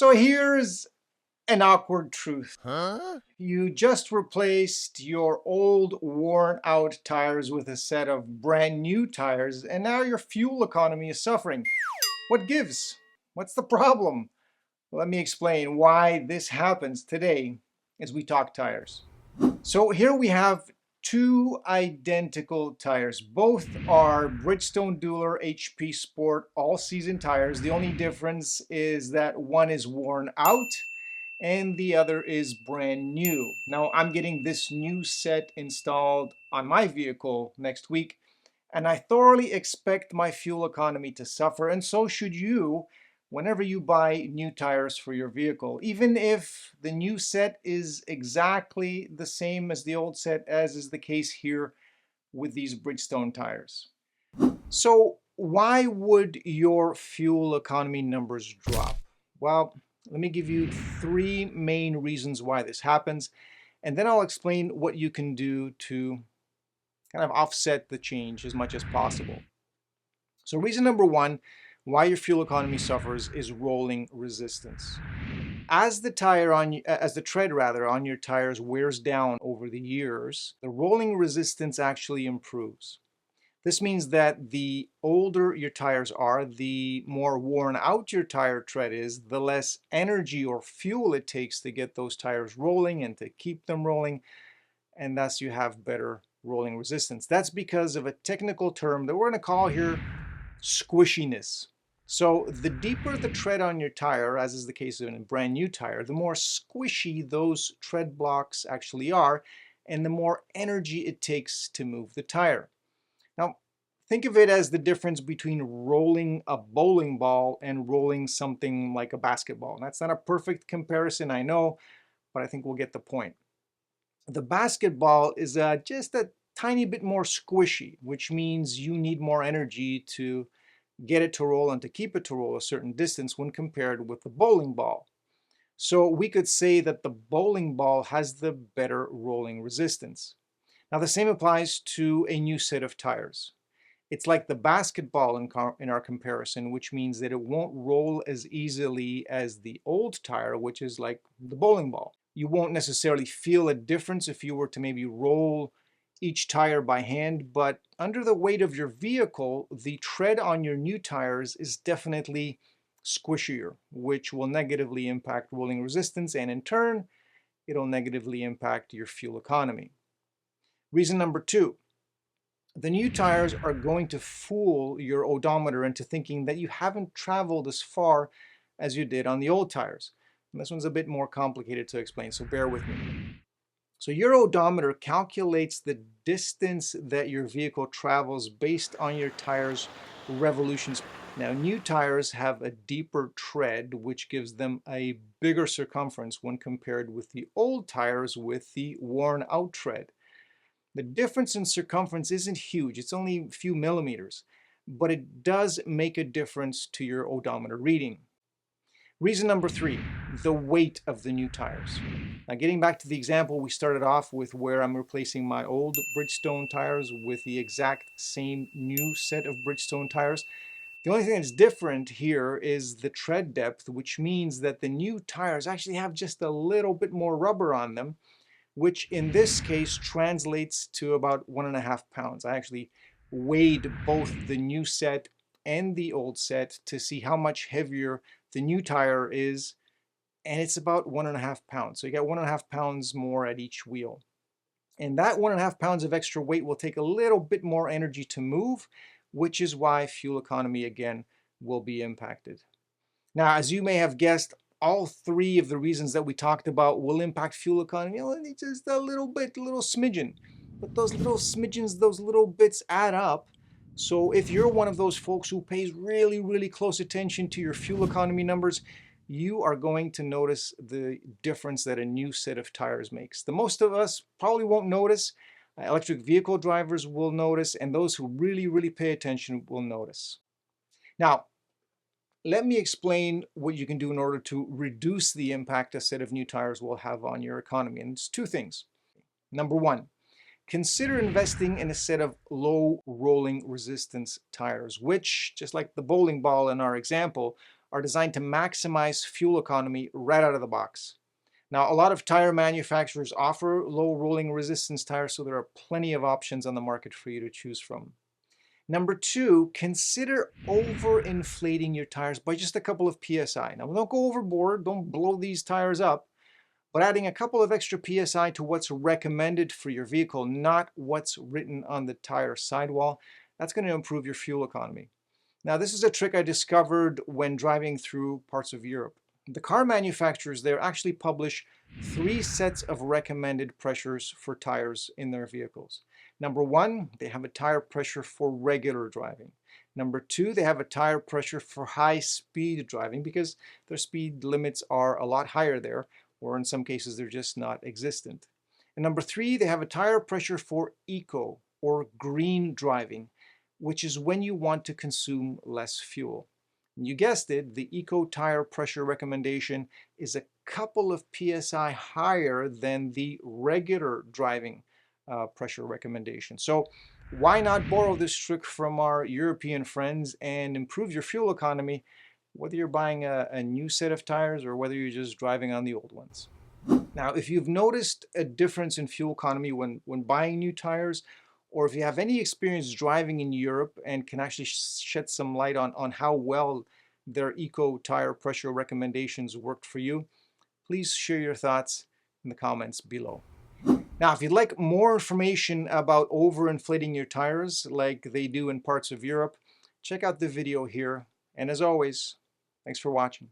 So here's an awkward truth. Huh? You just replaced your old worn out tires with a set of brand new tires, and now your fuel economy is suffering. What gives? What's the problem? Let me explain why this happens today as we talk tires. So here we have two identical tires. Both are Bridgestone Dueler HP Sport all-season tires. The only difference is that one is worn out and the other is brand new. Now I'm getting this new set installed on my vehicle next week, and I thoroughly expect my fuel economy to suffer, and so should you whenever you buy new tires for your vehicle, even if the new set is exactly the same as the old set, as is the case here with these Bridgestone tires. So why would your fuel economy numbers drop? Well, let me give you three main reasons why this happens, and then I'll explain what you can do to kind of offset the change as much as possible. So reason number one why your fuel economy suffers is rolling resistance. As the tread rather on your tires wears down over the years, the rolling resistance actually improves. This means that the older your tires are, the more worn out your tire tread is, the less energy or fuel it takes to get those tires rolling and to keep them rolling, and thus you have better rolling resistance. That's because of a technical term that we're going to call here squishiness. So the deeper the tread on your tire, as is the case in a brand new tire, the more squishy those tread blocks actually are, and the more energy it takes to move the tire. Now, think of it as the difference between rolling a bowling ball and rolling something like a basketball. That's not a perfect comparison, I know, but I think we'll get the point. The basketball is just a tiny bit more squishy, which means you need more energy to get it to roll and to keep it to roll a certain distance when compared with the bowling ball. So we could say that the bowling ball has the better rolling resistance. Now the same applies to a new set of tires. It's like the basketball in our comparison, which means that it won't roll as easily as the old tire, which is like the bowling ball. You won't necessarily feel a difference if you were to maybe roll each tire by hand, but under the weight of your vehicle, the tread on your new tires is definitely squishier, which will negatively impact rolling resistance, and in turn, it'll negatively impact your fuel economy. Reason number two, the new tires are going to fool your odometer into thinking that you haven't traveled as far as you did on the old tires. And this one's a bit more complicated to explain, so bear with me. So your odometer calculates the distance that your vehicle travels based on your tires' revolutions. Now, new tires have a deeper tread, which gives them a bigger circumference when compared with the old tires with the worn out tread. The difference in circumference isn't huge, it's only a few millimeters, but it does make a difference to your odometer reading. Reason number three, the weight of the new tires. Now getting back to the example we started off with where I'm replacing my old Bridgestone tires with the exact same new set of Bridgestone tires. The only thing that's different here is the tread depth, which means that the new tires actually have just a little bit more rubber on them, which in this case translates to about 1.5 pounds. I actually weighed both the new set and the old set to see how much heavier the new tire is, and it's about 1.5 pounds. So you got 1.5 pounds more at each wheel. And that 1.5 pounds of extra weight will take a little bit more energy to move, which is why fuel economy again will be impacted. Now, as you may have guessed, all three of the reasons that we talked about will impact fuel economy. Only just a little bit, a little smidgen. But those little smidgens, those little bits add up. So if you're one of those folks who pays really, really close attention to your fuel economy numbers, you are going to notice the difference that a new set of tires makes. The most of us probably won't notice. Electric vehicle drivers will notice, and those who really, really pay attention will notice. Now, let me explain what you can do in order to reduce the impact a set of new tires will have on your economy. And it's two things. Number one, consider investing in a set of low rolling resistance tires, which, just like the bowling ball in our example, are designed to maximize fuel economy right out of the box. Now, a lot of tire manufacturers offer low rolling resistance tires, so there are plenty of options on the market for you to choose from. Number two, consider overinflating your tires by just a couple of PSI. Now, don't go overboard, don't blow these tires up, but adding a couple of extra PSI to what's recommended for your vehicle, not what's written on the tire sidewall, that's going to improve your fuel economy. Now, this is a trick I discovered when driving through parts of Europe. The car manufacturers there actually publish 3 sets of recommended pressures for tires in their vehicles. Number 1, they have a tire pressure for regular driving. Number 2, they have a tire pressure for high-speed driving because their speed limits are a lot higher there, or in some cases they're just not existent. And number 3, they have a tire pressure for eco or green driving, which is when you want to consume less fuel. You guessed it, the eco tire pressure recommendation is a couple of PSI higher than the regular driving pressure recommendation. So why not borrow this trick from our European friends and improve your fuel economy, whether you're buying a new set of tires or whether you're just driving on the old ones. Now, if you've noticed a difference in fuel economy when buying new tires, or if you have any experience driving in Europe and can actually shed some light on how well their eco tire pressure recommendations worked for you, please share your thoughts in the comments below. Now, if you'd like more information about overinflating your tires like they do in parts of Europe, check out the video here. And as always, thanks for watching.